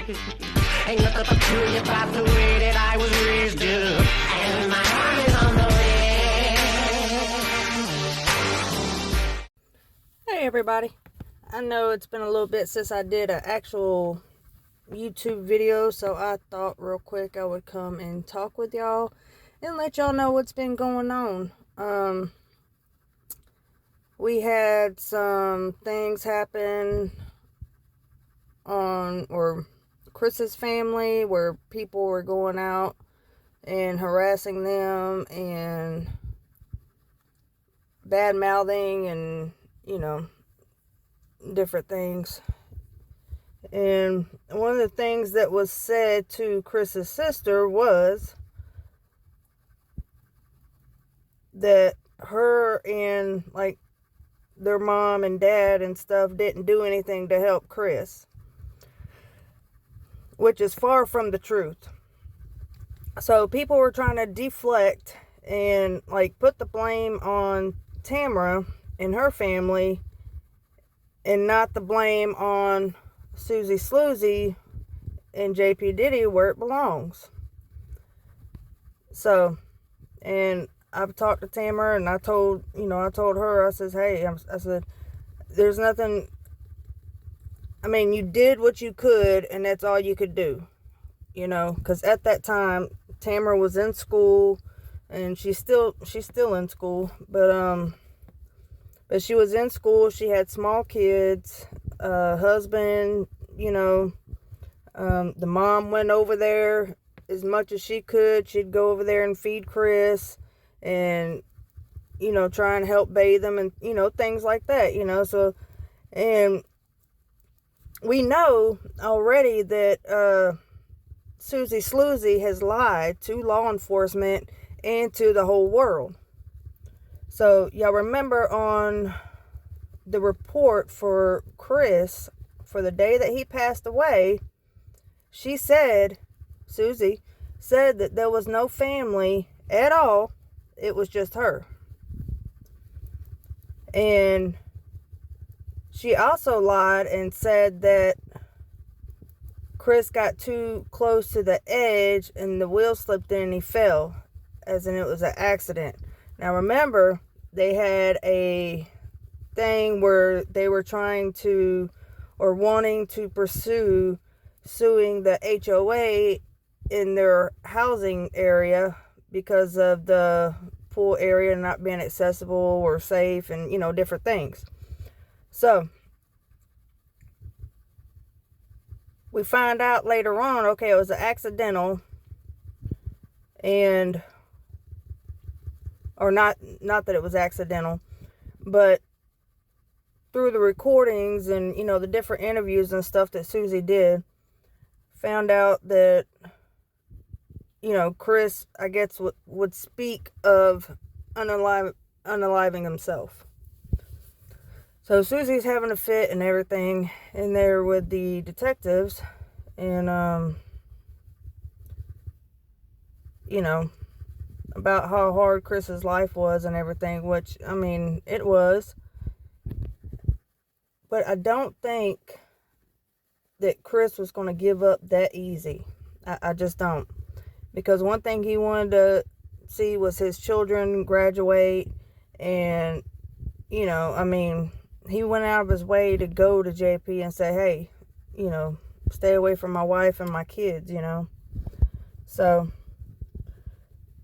Ain't nothing peculiar about the way that I was raised, and my heart is on the way. Hey everybody, I know it's been a little bit since I did an actual YouTube video, so I thought real quick I would come and talk with y'all and let y'all know what's been going on. We had some things happen or Chris's family where people were going out and harassing them and bad mouthing and different things. And one of the things that was said to Chris's sister was that her and their mom and dad and stuff didn't do anything to help Chris, which is far from the truth. So people were trying to deflect and put the blame on Tamara and her family and not the blame on Susie Sloozy and JP Diddy where it belongs. So, and I've talked to Tamara and I told her, I says, hey, I said, there's nothing, you did what you could and that's all you could do, because at that time, Tamara was in school and she's still in school, but she was in school, she had small kids, husband, the mom went over there as much as she could. She'd go over there and feed Chris and, try and help bathe him and, things like that, so, and we know already that, Susie Sloozy has lied to law enforcement and to the whole world. So, y'all remember on the report for Chris, for the day that he passed away, Susie said that there was no family at all. It was just her. And she also lied and said that Chris got too close to the edge and the wheel slipped in and he fell, as in it was an accident. Now remember, they had a thing where they were trying to or wanting to pursue suing the HOA in their housing area because of the pool area not being accessible or safe and, different things. So, we find out later on, okay, it was an accidental or not that it was accidental, but through the recordings and, the different interviews and stuff that Susie did, found out that, Chris, I guess, would speak of unaliving himself. So Susie's having a fit and everything in there with the detectives and, about how hard Chris's life was and everything, which, it was. But I don't think that Chris was going to give up that easy. I just don't. Because one thing he wanted to see was his children graduate and, he went out of his way to go to JP and say, hey, stay away from my wife and my kids, So,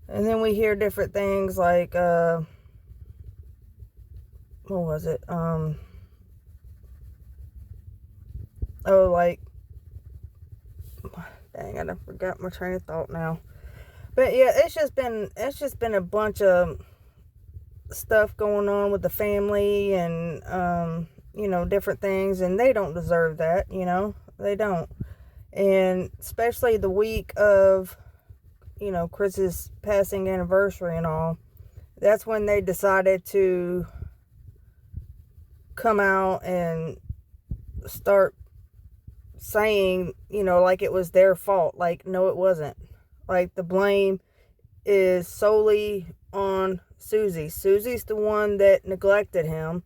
and then we hear different things like, what was it? Dang, I forgot my train of thought now. But yeah, it's just been a bunch of stuff going on with the family and, different things, and they don't deserve that, they don't. And especially the week of, Chris's passing anniversary and all, that's when they decided to come out and start saying, like it was their fault. Like, no, it wasn't. Like, the blame is solely on Susie. Susie's the one that neglected him,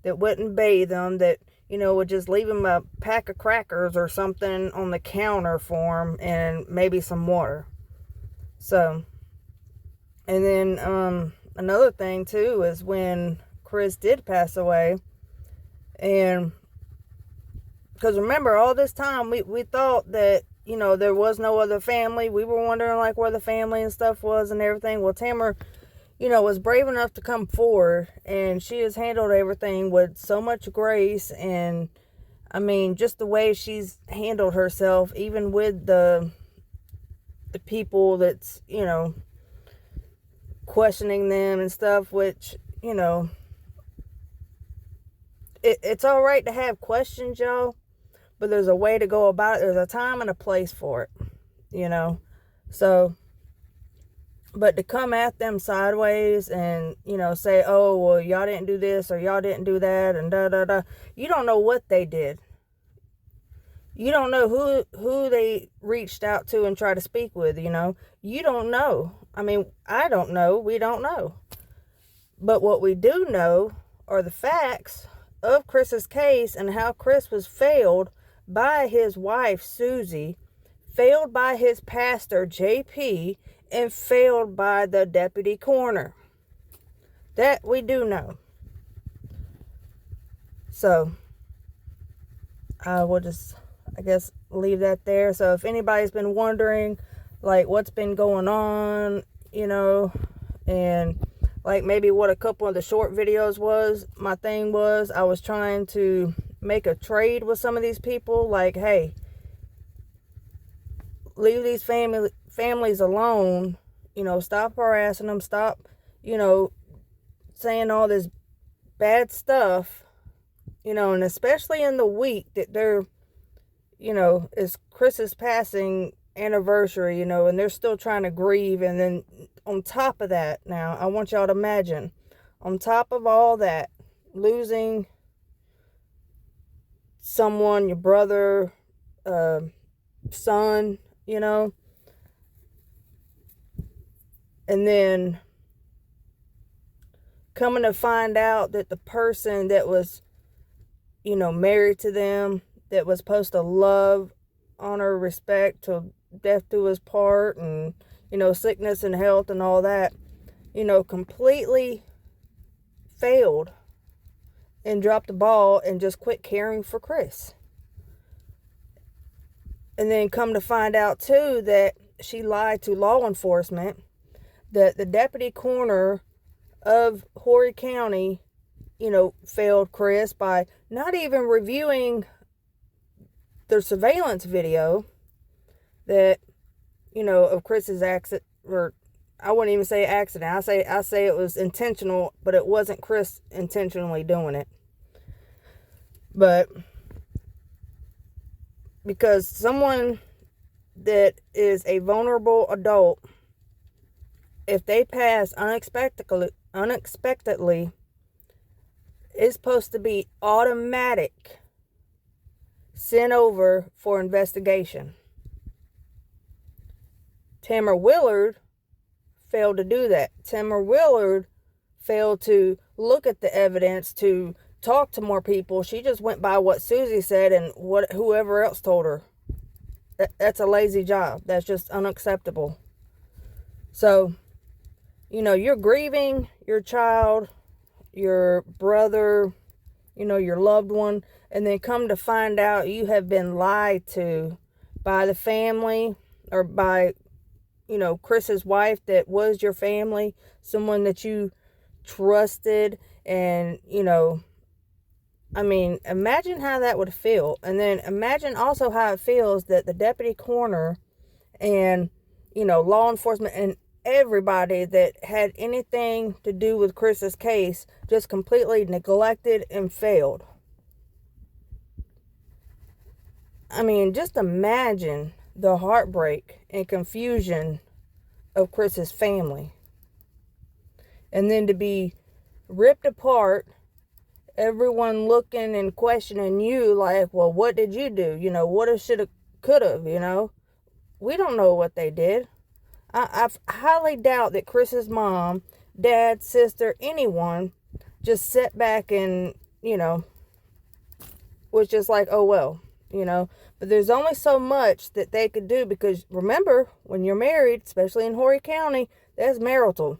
that wouldn't bathe him, that, would just leave him a pack of crackers or something on the counter for him and maybe some water. So, and then another thing too is when Chris did pass away, and because remember, all this time we thought that, there was no other family. We were wondering like where the family and stuff was and everything. Well, Tamara, was brave enough to come forward, and she has handled everything with so much grace. And I mean, just the way she's handled herself, even with the people that's, questioning them and stuff, which, it's all right to have questions, y'all, but there's a way to go about it. There's a time and a place for it, so, but to come at them sideways and, say, oh, well, y'all didn't do this or y'all didn't do that and da-da-da. You don't know what they did. You don't know who they reached out to and tried to speak with, You don't know. I mean, I don't know. We don't know. But what we do know are the facts of Chris's case and how Chris was failed by his wife, Susie, failed by his pastor, JP, and failed by the deputy coroner. That we do know. So, I will just, I guess, leave that there. So if anybody's been wondering, like, what's been going on, and like maybe what a couple of the short videos was, my thing was, I was trying to make a trade with some of these people. Like, hey, leave these families alone, stop harassing them, stop, saying all this bad stuff, and especially in the week that they're, it's Chris's passing anniversary, and they're still trying to grieve. And then on top of that, now I want y'all to imagine, on top of all that, losing someone, your brother, son, and then coming to find out that the person that was, married to them, that was supposed to love, honor, respect till death do us part, and, sickness and health and all that, completely failed and dropped the ball and just quit caring for Chris. And then come to find out too that she lied to law enforcement, that the deputy coroner of Horry County, failed Chris by not even reviewing their surveillance video that, of Chris's accident, or I wouldn't even say accident. I say it was intentional, but it wasn't Chris intentionally doing it. But because someone that is a vulnerable adult, if they pass unexpectedly, it's supposed to be automatic sent over for investigation. Tamara Willard failed to do that. Tamara Willard failed to look at the evidence, to talk to more people. She just went by what Susie said and what whoever else told her. That's a lazy job. That's just unacceptable. So, you're grieving your child, your brother, your loved one, and then come to find out you have been lied to by the family, or by, Chris's wife that was your family, someone that you trusted. And, I mean, imagine how that would feel. And then imagine also how it feels that the deputy coroner and, law enforcement and everybody that had anything to do with Chris's case just completely neglected and failed. I mean, just imagine the heartbreak and confusion of Chris's family. And then to be ripped apart, everyone looking and questioning you like, well, what did you do? What if, should have, could have, We don't know what they did. I highly doubt that Chris's mom, dad, sister, anyone just sat back and, was just like, oh well, but there's only so much that they could do, because remember, when you're married, especially in Horry County, that's marital.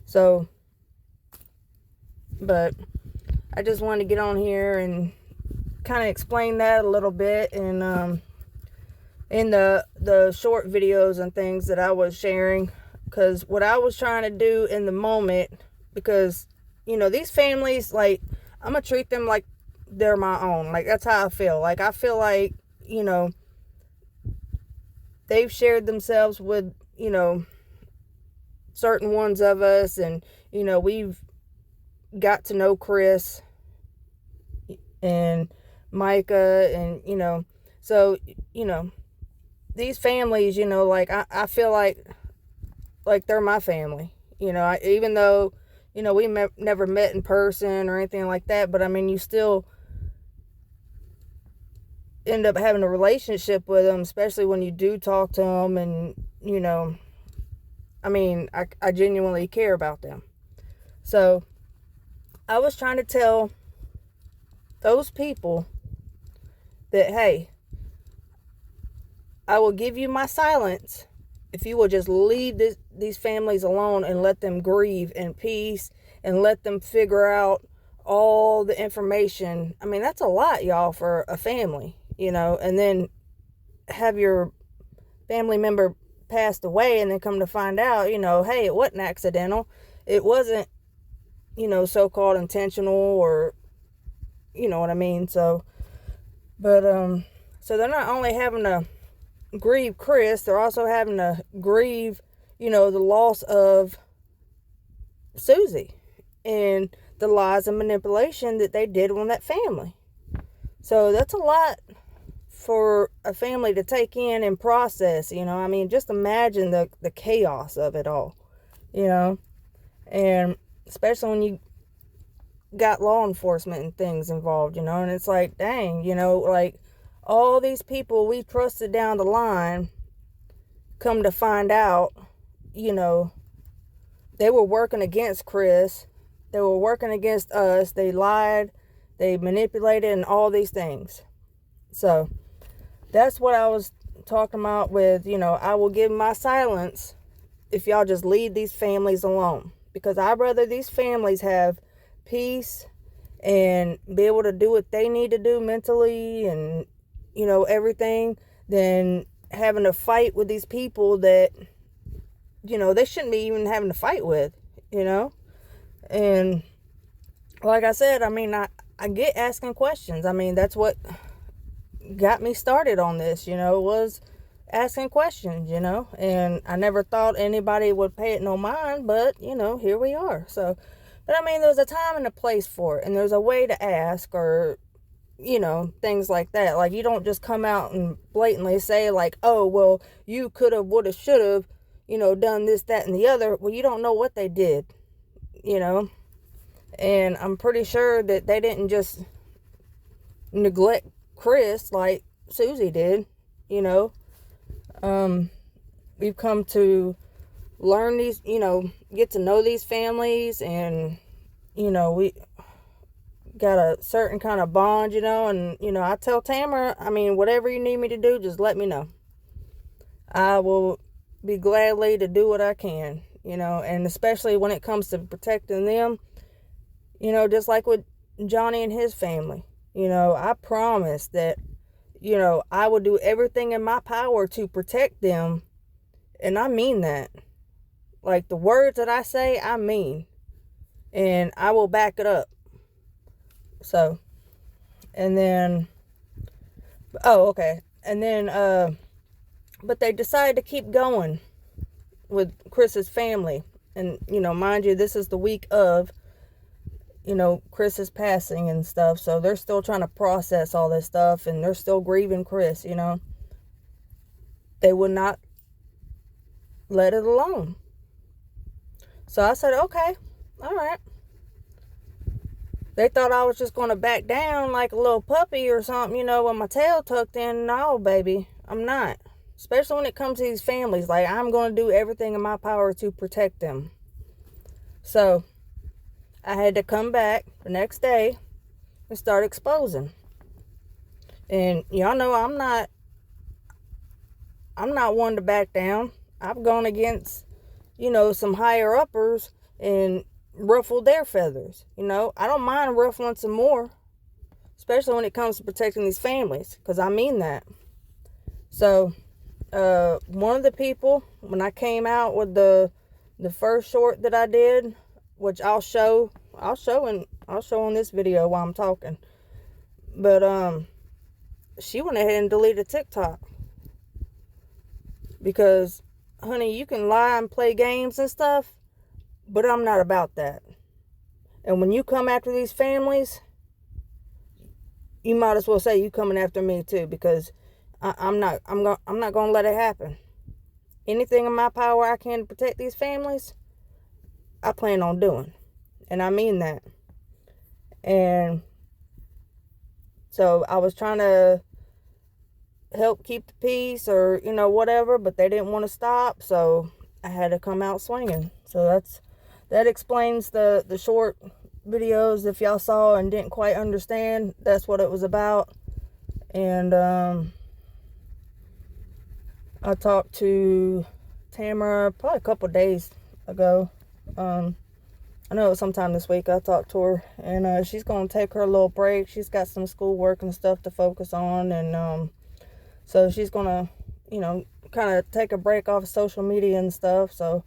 So, but I just wanted to get on here and kind of explain that a little bit, and in the short videos and things that I was sharing, because what I was trying to do in the moment, because these families, like, I'm gonna treat them like they're my own. Like, that's how I feel. Like, I feel like they've shared themselves with certain ones of us, and we've got to know Chris and Mica, and so these families, like, I feel like they're my family. Even though we never met in person or anything like that, but I mean, you still end up having a relationship with them, especially when you do talk to them, and I mean, I genuinely care about them. So I was trying to tell those people that, hey, I will give you my silence if you will just leave these families alone and let them grieve in peace, and let them figure out all the information. I mean, that's a lot, y'all, for a family, and then have your family member passed away, and then come to find out, hey, it wasn't accidental. It wasn't, so-called intentional, or, you know what I mean? So, but, so they're not only having to grieve Chris, they're also having to grieve, the loss of Susie, and the lies and manipulation that they did on that family. So that's a lot for a family to take in and process, I mean, just imagine the chaos of it all, and especially when you got law enforcement and things involved, and it's like, dang, like, all these people we trusted down the line, come to find out, they were working against Chris. They were working against us. They lied. They manipulated, and all these things. So that's what I was talking about with, I will give my silence if y'all just leave these families alone. Because I'd rather these families have peace and be able to do what they need to do mentally, and everything, than having to fight with these people that they shouldn't be even having to fight with, and like I said, I mean, I get asking questions. I mean, that's what got me started on this, was asking questions, and I never thought anybody would pay it no mind, but here we are. So, but I mean, there's a time and a place for it, and there's a way to ask, or things like that. Like, you don't just come out and blatantly say, like, oh, well, you could have, would have, should have, done this, that, and the other. Well, you don't know what they did, and I'm pretty sure that they didn't just neglect Chris like Susie did. We've come to learn these, get to know these families, and we got a certain kind of bond, and I tell Tamara, I mean, whatever you need me to do, just let me know. I will be gladly to do what I can, and especially when it comes to protecting them, just like with Johnny and his family. I promise that, I will do everything in my power to protect them, and I mean that. Like, the words that I say, I mean, and I will back it up. So, and then, oh, okay. And then, but they decided to keep going with Chris's family. And, mind you, this is the week of, Chris's passing and stuff. So they're still trying to process all this stuff, and they're still grieving Chris, They would not let it alone. So I said, okay, all right. They thought I was just going to back down like a little puppy or something, with my tail tucked in. No, baby, I'm not. Especially when it comes to these families. Like, I'm going to do everything in my power to protect them. So I had to come back the next day and start exposing. And y'all know I'm not one to back down. I've gone against, some higher uppers and ruffled their feathers. I don't mind ruffling some more, especially when it comes to protecting these families, because I mean that. So, one of the people, when I came out with the first short that I did, which I'll show on this video while I'm talking. But she went ahead and deleted TikTok. Because, honey, you can lie and play games and stuff, but I'm not about that. And when you come after these families, you might as well say you coming after me too, because I'm not gonna let it happen. Anything in my power I can to protect these families, I plan on doing. And I mean that. And so I was trying to help keep the peace, or whatever, but they didn't want to stop, so I had to come out swinging. So that explains the short videos. If y'all saw and didn't quite understand, that's what it was about. And I talked to Tamara probably a couple days ago. I know it was sometime this week I talked to her, and she's gonna take her a little break. She's got some schoolwork and stuff to focus on, and so she's gonna, kind of take a break off of social media and stuff. So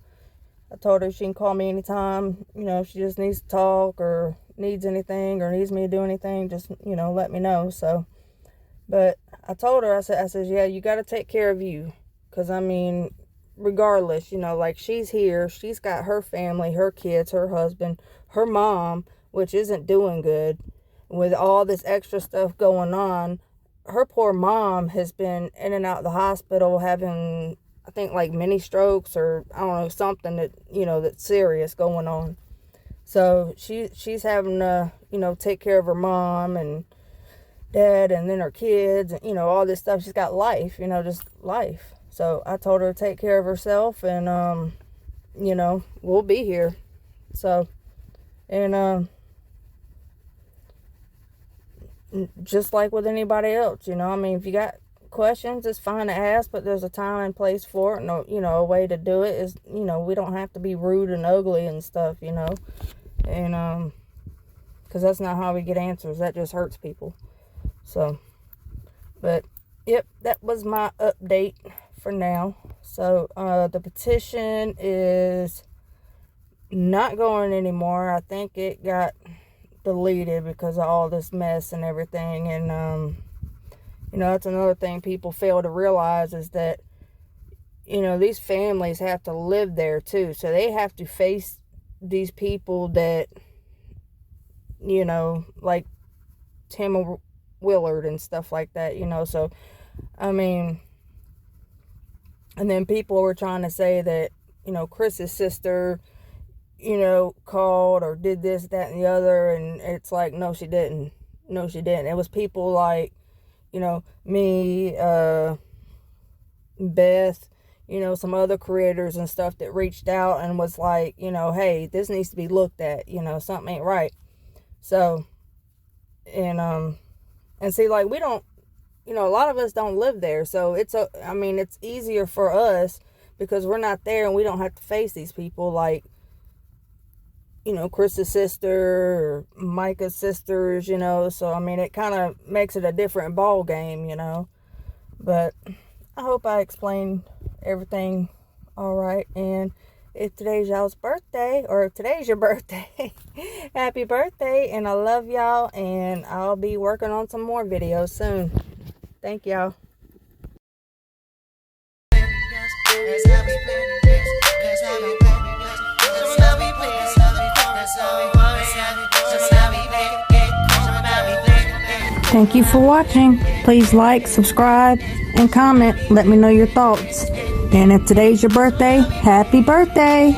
I told her she can call me anytime, if she just needs to talk or needs anything or needs me to do anything, just, let me know. So, but I told her, I said, yeah, you got to take care of you. Because, regardless, like she's here, she's got her family, her kids, her husband, her mom, which isn't doing good with all this extra stuff going on. Her poor mom has been in and out of the hospital having, I think, like mini strokes, or I don't know, something that, that's serious going on. So she's having to, take care of her mom and dad, and then her kids, and, all this stuff. She's got life, just life. So I told her to take care of herself, and, we'll be here. So, and, just like with anybody else, if you got questions, it's fine to ask, but there's a time and place for it, and a way to do it is, we don't have to be rude and ugly and stuff, and because that's not how we get answers. That just hurts people. So, but yep, that was my update for now. So the petition is not going anymore. I think it got deleted because of all this mess and everything. And that's another thing people fail to realize, is that these families have to live there too, so they have to face these people that like Tim Willard and stuff like that, so and then people were trying to say that Chris's sister called or did this, that, and the other, and it's like, no, she didn't. It was people like, me, Beth, some other creators and stuff that reached out and was like, hey, this needs to be looked at, something ain't right. So, and see, like, we don't, a lot of us don't live there, so it's easier for us because we're not there and we don't have to face these people like, Chris's sister or Mica's sisters, so it kind of makes it a different ball game, but I hope I explained everything all right. And if today's y'all's birthday, or if today's your birthday, happy birthday, and I love y'all, and I'll be working on some more videos soon. Thank y'all. Thank you for watching. Please like, subscribe, and comment. Let me know your thoughts. And if today's your birthday, happy birthday!